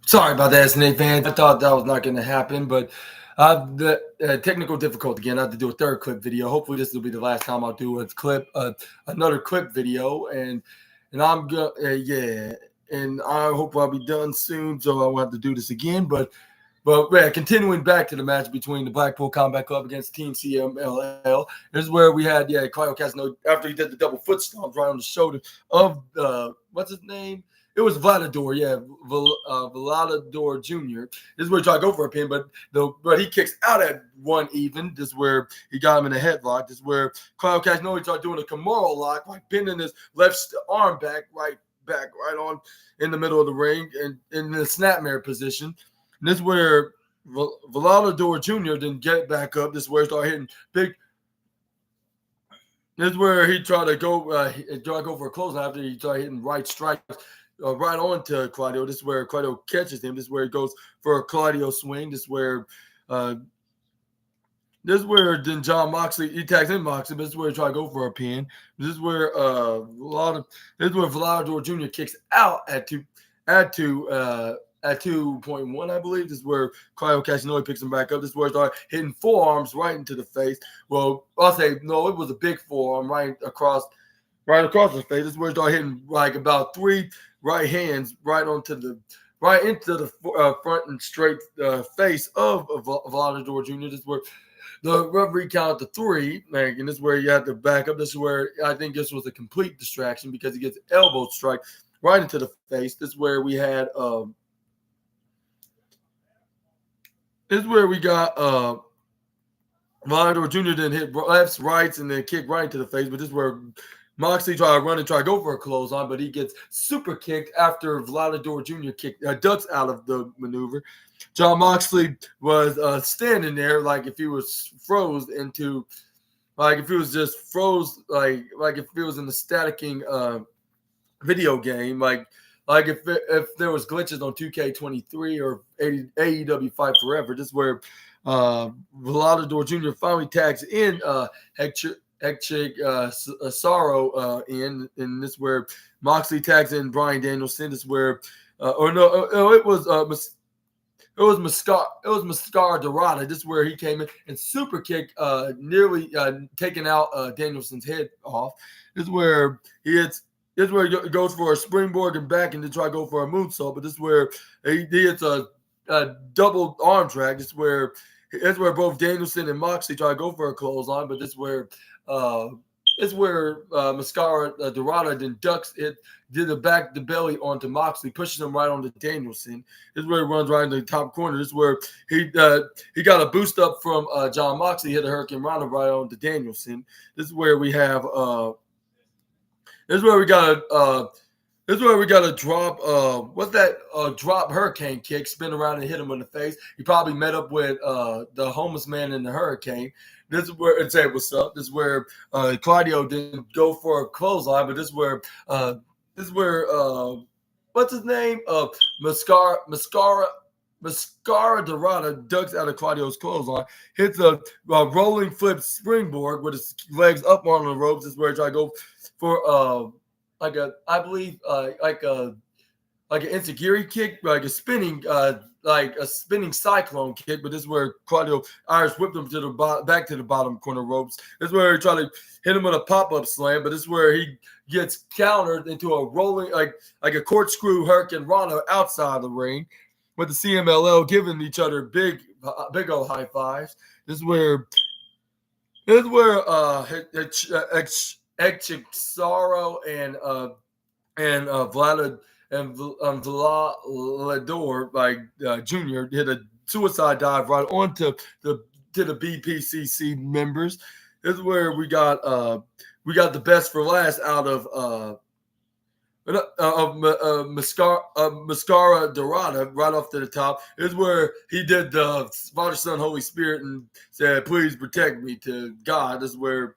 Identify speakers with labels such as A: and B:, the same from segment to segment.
A: Sorry about that, SNA fans. I thought that was not going to happen, but the technical difficulty again. I have to do a third clip video. Hopefully, this will be the last time I'll do a clip, another clip video, and I'm good. Yeah, and I hope I'll be done soon, so I won't have to do this again. But yeah, continuing back to the match between the Blackpool Combat Club against Team CMLL. This is where we had Claudio Casanova after he did the double foot stomp right on the shoulder of what's his name. It was Vladador, yeah, Vladador Jr. This is where he tried to go for a pin, but he kicks out at one even. This is where he got him in a headlock. This is where Claudio Casanova tried doing a Kimura lock, like bending his left arm back right on in the middle of the ring and in the snapmare position. And this is where Vladador Jr. didn't get back up. This is where he started hitting big. This is where he tried to go for a close after he started hitting right strikes. Right on to Claudio. This is where Claudio catches him. This is where he goes for a Claudio swing. This is where then John Moxley, he tags in Moxley, but this is where he tried to go for a pin. This is where Vladimir Jr. kicks out at 2.1, I believe. This is where Claudio Casanova picks him back up. This is where he started hitting forearms right into the face. Well, I'll say no, it was a big forearm right across the face. This is where he started hitting like about 3 right hands right into the front and straight face of Vladimir Jr. This is where the referee counted to 3, and this is where you have to back up. This is where I think this was a complete distraction because he gets elbow strike right into the face. This is where we had this is where we got Vladimir Jr. then hit lefts, rights, and then kick right into the face. But this is where Moxley tried to run and try to go for a clothesline, but he gets super kicked after Vladimir Jr. ducks out of the maneuver. John Moxley was standing there like if he was froze into, like if he was just froze, like if he was in the staticking video game, like if there was glitches on 2K23 or AEW Fight Forever. This is where Vladimir Jr. finally tags in Hector Sorrow in, and this is where Moxley tags in Bryan Danielson. This is where, it was Mascara Dorada. This is where he came in and super kick, nearly taking out Danielson's head off. This is where he hits. This is where he goes for a springboard and back and to try to go for a moonsault. But this is where he hits a double arm drag. This is where both Danielson and Moxley try to go for a clothesline. But this is where Mascara Dorada then ducks it, did the belly onto Moxley, pushes him right onto Danielson. This is where he runs right into the top corner. This is where he got a boost up from John Moxley, hit a Hurricane Rana right onto Danielson. This is where we have this is where we got a drop. What's that? Drop hurricane kick, spin around and hit him in the face. He probably met up with the homeless man in the hurricane. This is where and say what's up. This is where Claudio didn't go for a clothesline, but this is where what's his name? Mascara Dorada ducks out of Claudio's clothesline, hits a rolling flip springboard with his legs up on the ropes. This is where he tried to go for like an enziguri kick, like a spinning cyclone kick. But this is where Claudio Irish whipped him to the back to the bottom corner ropes. This is where he tried to hit him with a pop-up slam, but this is where he gets countered into a rolling like a corkscrew Hurricane Rana outside the ring, with the CMLL giving each other big old high fives. This is where Sorrow and Vladador Jr. hit a suicide dive right onto the BPCC members. This is where we got the best for last out of Mascara Dorada right off to the top. This is where he did the Father, Son, Holy Spirit and said, "Please protect me" to God. This is where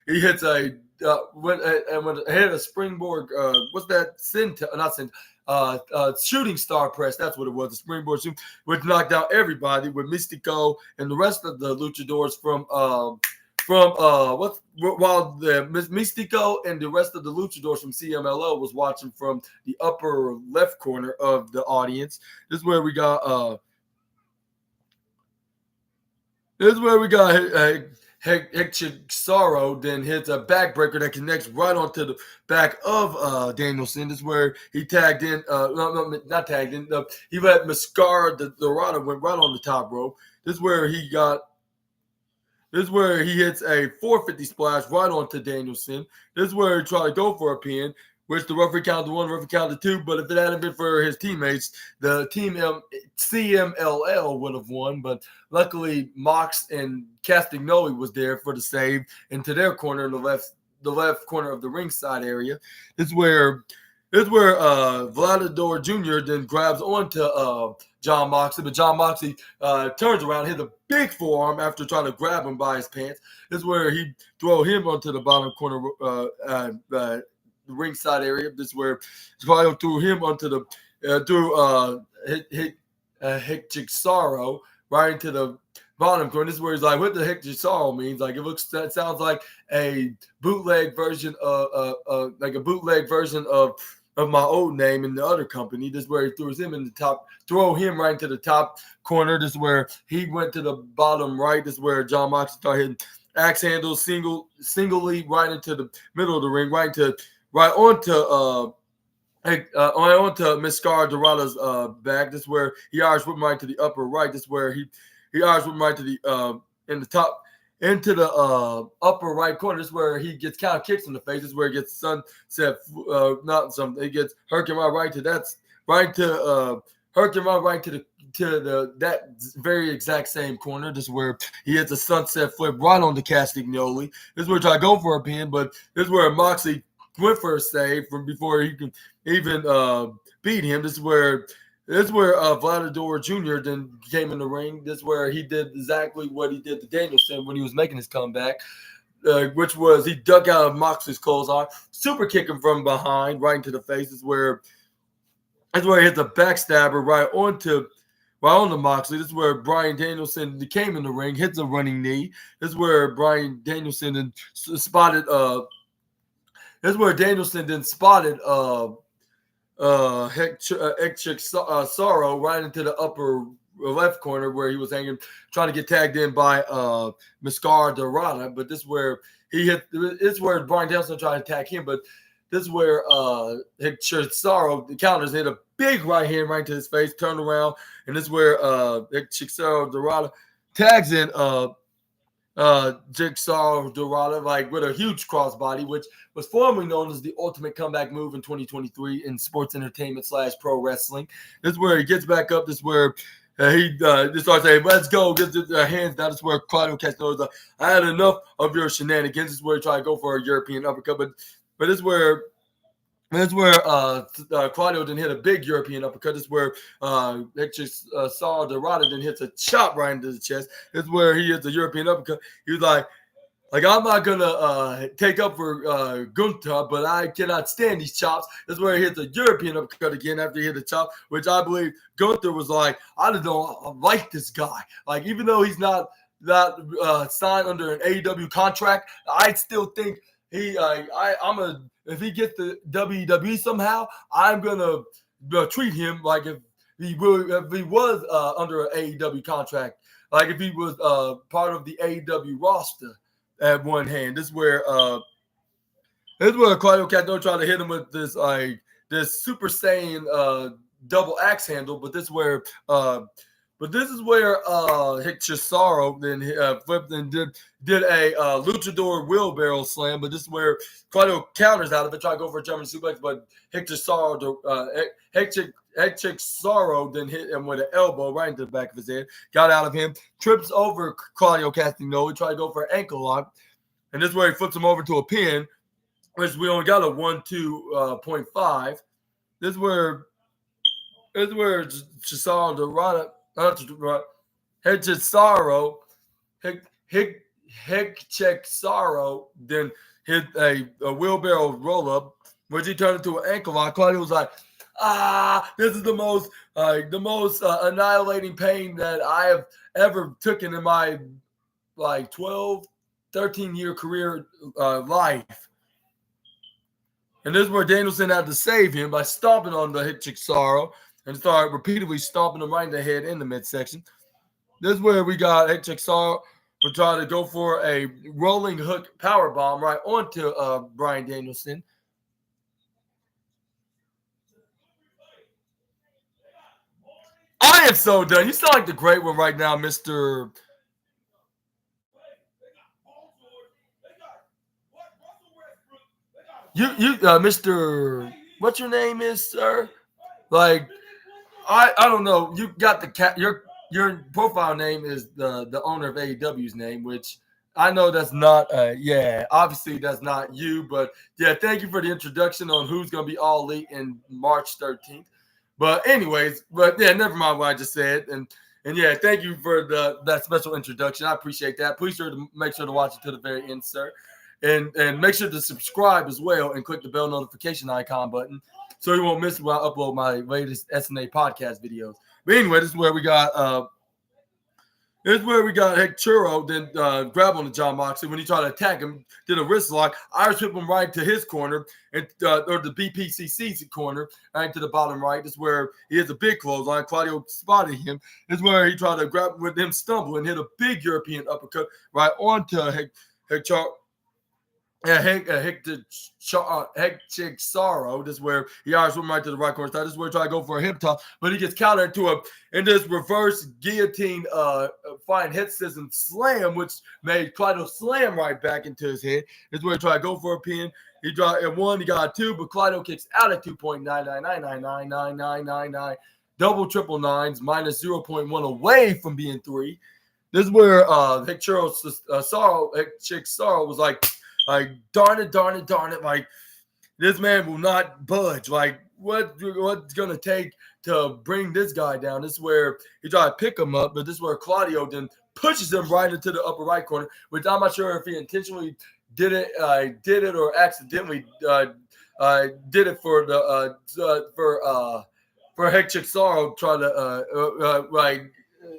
A: he hits hit a springboard. What's that? Shooting star press. That's what it was. The springboard shoot, which knocked out everybody with Mystico and the rest of the luchadors from from while the Mystico and the rest of the luchadors from CMLL was watching from the upper left corner of the audience. This is where we got Sorrow then hits a backbreaker that connects right onto the back of Danielson. This is where he tagged in. No, not tagged in. He let Mascara Dorada went right on the top rope. This is where he hits a 450 splash right onto Danielson. This is where he tried to go for a pin, which the referee counted one, referee counted two. But if it hadn't been for his teammates, the team CMLL would have won. But luckily, Mox and Castagnoli was there for the save into their corner in the left corner of the ringside area. This is where Vladimir Jr. then grabs onto John Moxley, but John Moxley turns around, hits a big forearm after trying to grab him by his pants. This is where he throw him onto the bottom corner the ringside area. This is where Claudio threw him onto the Hectic Sorrow right into the bottom corner. This is where he's like, what the heck does sorrow means? Like it sounds like a bootleg version of my old name in the other company. This is where he throws him in the top, throw him right into the top corner. This is where he went to the bottom right. This is where John Moxley started hitting axe handles singly right into the middle of the ring, right onto Mascara Dorada's back. This is where he Irish whip right to the upper right. This is where he Irish whip right to the in the top into the upper right corner. This is where he gets kind of kicks in the face. This is where he gets he gets Hurricane right to that very exact same corner. This is where he hits a sunset flip right on the Castagnoli. This is where he tried to go for a pin, but this is where Moxley went for a save from before he could even beat him. This is where Vladimir Jr. then came in the ring. This is where he did exactly what he did to Danielson when he was making his comeback, which was he dug out of Moxley's clothesline, super kick him from behind right into the face. This is where he hit the backstabber right onto Moxley. This is where Bryan Danielson came in the ring, hits a running knee. This is where Bryan Danielson then spotted Sorrow right into the upper left corner where he was hanging, trying to get tagged in by Mascara Dorada. But this is where Bryan Danielson tried to attack him, but this is where Sorrow the counters hit a big right hand right to his face, turned around, and this is where Mascara Dorada tags in Jigsaw Dorada like with a huge crossbody, which was formerly known as the ultimate comeback move in 2023 in sports entertainment / pro wrestling. This is where he gets back up. This is where he just starts saying, "Let's go!" Gets his hands down. This is where Claudio Castagnoli is like, "I had enough of your shenanigans." This is where he tried to go for a European uppercut, but this is where Claudio then hit a big European uppercut. This is where Saw Dorada then hits a chop right into the chest. This is where he hits a European uppercut. He was like I'm not gonna take up for Gunther, but I cannot stand these chops. This is where he hits a European uppercut again after he hit a chop, which I believe Gunther was like, I don't like this guy. Like even though he's not signed under an AEW contract, I still think if he gets the WWE somehow, I'm gonna treat him like if he was under an AEW contract, like if he was part of the AEW roster at one hand. This is where Claudio Castagnoli tried to hit him with this Super Saiyan double axe handle, but this is where Hector Sorrow then flipped and did a luchador wheelbarrow slam, but this is where Claudio counters out of it, tried to go for a German suplex, but Hector Sorrow then hit him with an elbow right into the back of his head, got out of him, trips over Claudio Castagnoli, tried to go for an ankle lock, and this is where he flips him over to a pin, which we only got a 1-2.5. This is where Cesaro Dorada. Hector Sorrow then hit a wheelbarrow roll up, which he turned into an ankle lock. Claudio was like, this is the most annihilating pain that I have ever taken in my 12 13-year career life. And this is where Danielson had to save him by stomping on the hit Chikesaro and start repeatedly stomping him right in the head in the midsection. This is where we got hit Chikesaro for trying to go for a rolling hook power bomb right onto Bryan Danielson. I am so done. You sound like the great one right now, Mr. Mr. What's your name is, sir? Like, I don't know. You got the cat. Your profile name is the owner of AEW's name, which I know that's not. Obviously that's not you. But yeah, thank you for the introduction on who's gonna be All Elite in March 13th. But anyways, never mind what I just said. And yeah, thank you for that special introduction. I appreciate that. Please make sure to watch it to the very end, sir. And make sure to subscribe as well and click the bell notification icon button so you won't miss when I upload my latest SNA podcast videos. But anyway, this is where we got Heck Churro then grab on to John Moxley when he tried to attack him, did a wrist lock, Irish whip him right to his corner, and or the BPCC's corner, right to the bottom right. This is where he has a big clothesline. Claudio spotted him. This is where he tried to grab with him, stumble, and hit a big European uppercut right onto Heck Churro. Chikesaro. This is where he Irish whip right to the right corner. This is where he tried to go for a hip toss, but he gets countered in this reverse guillotine flying head scissors slam, which made Claudio slam right back into his head. This is where he tried to go for a pin. He got one, he got two, but Claudio kicks out at 2.999999999. Double triple nines, minus 0.1 away from being 3. This is where Chikesaro was like, darn it. Like, this man will not budge. Like, what's going to take to bring this guy down? This is where he tried to pick him up, but this is where Claudio then pushes him right into the upper right corner, which I'm not sure if he intentionally did it or accidentally did it for Heck Chikesaro trying to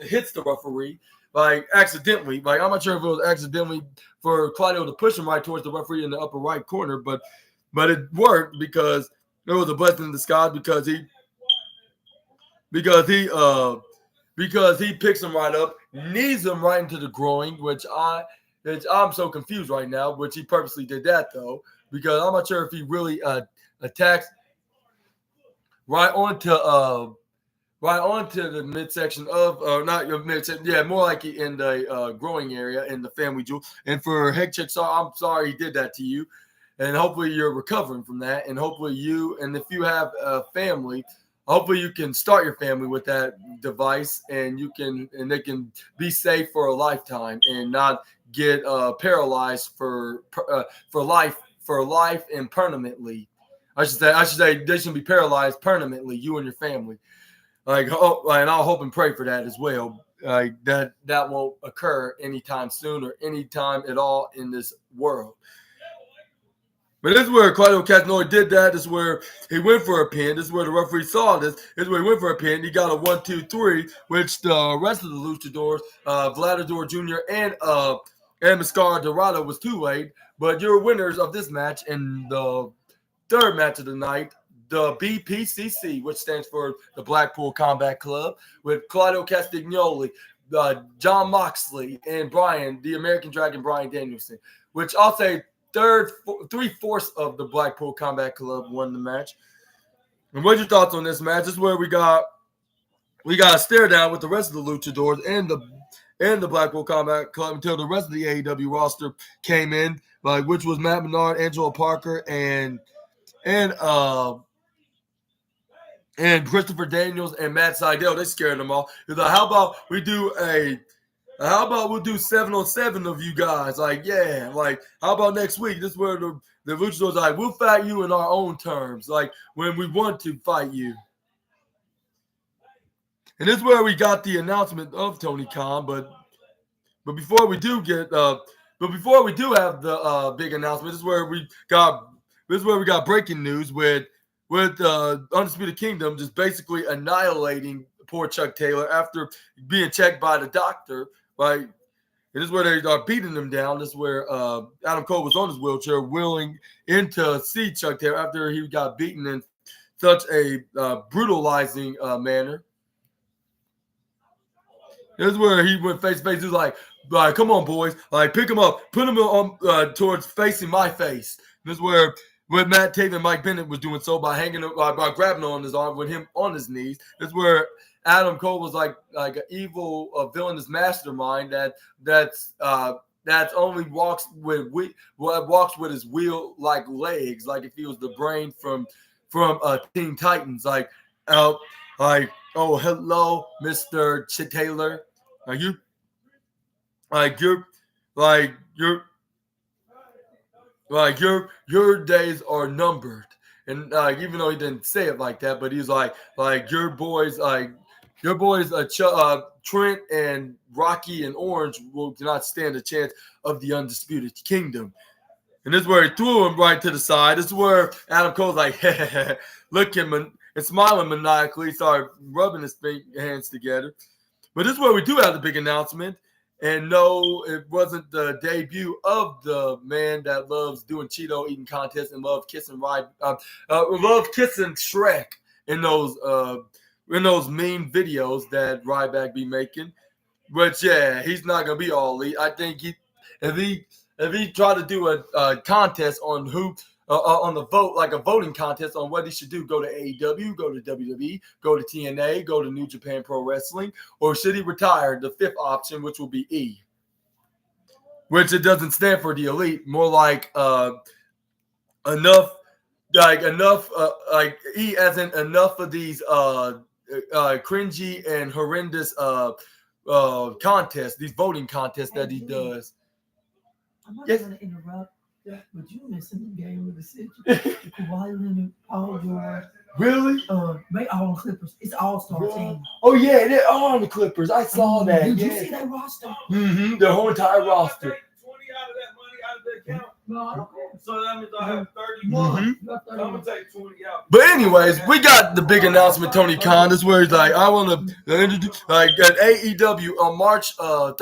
A: hits the referee. Like, accidentally. Like, I'm not sure if it was accidentally for Claudio to push him right towards the referee in the upper right corner, but it worked because it was a blessing in disguise because he picks him right up, knees him right into the groin, which I'm so confused right now, which he purposely did that though, because I'm not sure if he really attacks right onto the midsection of, not your midsection, yeah, more like in the growing area in the family jewel. And for Heck Chikesaro, I'm sorry he did that to you. And hopefully you're recovering from that. And hopefully and if you have a family, hopefully you can start your family with that device and they can be safe for a lifetime and not get paralyzed for life and permanently. I should say they shouldn't be paralyzed permanently, you and your family. And I'll hope and pray for that as well. That won't occur anytime soon or anytime at all in this world. But this is where Claudio Castagnoli did that. This is where he went for a pin. This is where the referee saw this. This is where he went for a pin. He got a 1, 2, 3, which the rest of the luchadors, Vladimir Jr. and Mascara Dorado was too late. But your winners of this match in the third match of the night, the BPCC, which stands for the Blackpool Combat Club, with Claudio Castagnoli, John Moxley, and the American Dragon Bryan Danielson, which I'll say 3/4 of the Blackpool Combat Club won the match. And what's your thoughts on this match? This is where we got a stare down with the rest of the luchadors and the Blackpool Combat Club until the rest of the AEW roster came in, which was Matt Menard, Angelo Parker, and Christopher Daniels and Matt Sydal. They scared them all. He's like, how about we'll do 7-on-7 of you guys? Like, yeah. Like, how about next week? This is where the luchadors like, we'll fight you in our own terms. Like, when we want to fight you. And this is where we got the announcement of Tony Khan. But before we do have the big announcement, this is where we got breaking news with Undisputed Kingdom just basically annihilating poor Chuck Taylor after being checked by the doctor, right? This is where they are beating him down. This is where Adam Cole was on his wheelchair, wheeling into see Chuck Taylor after he got beaten in such a brutalizing manner. This is where he went face to face. He was like, come on, boys. Like, pick him up. Put him on towards facing my face. This is where Matt Taven and Mike Bennett was doing so by by grabbing on his arm with him on his knees. This is where Adam Cole was like an evil villainous mastermind that's only walks with his wheel-like legs, like if he was the brain from Teen Titans. Like, oh, hello, Mr. Taylor. Your days are numbered. And even though he didn't say it like that, but he's like your boys Trent and Rocky and Orange will not stand a chance of the Undisputed Kingdom. And this is where he threw him right to the side. This is where Adam Cole's like, look at him and smiling maniacally. He started rubbing his hands together. But this is where we do have the big announcement. And no, it wasn't the debut of the man that loves doing Cheeto eating contests and love kissing Shrek in those mean videos that Ryback be making. But yeah, he's not gonna be all elite. I think if he tried to do a contest on who on the vote, like a voting contest on what he should do, go to AEW, go to WWE, go to TNA, go to New Japan Pro Wrestling, or should he retire? The fifth option, which will be E, which it doesn't stand for the elite, more like enough E as in enough of these cringy and horrendous contests, these voting contests that he does.
B: I'm not going to interrupt. But you missing the game with the Citrus. Kawhi Leonard, Paul George.
A: Really?
B: They all on Clippers. It's all-star team.
A: Oh yeah, they're all on the Clippers. I saw that.
B: Did you see that roster?
A: Mm-hmm. Their whole entire roster.
C: 20 out of that money out of their account.
B: No, I don't care.
C: So that means I have 31.
A: Mm-hmm.
C: I'm gonna take 20 out.
A: But anyways, we got the big announcement. Tony Khan. This is where he's like, I want to introduce at AEW on March 30th.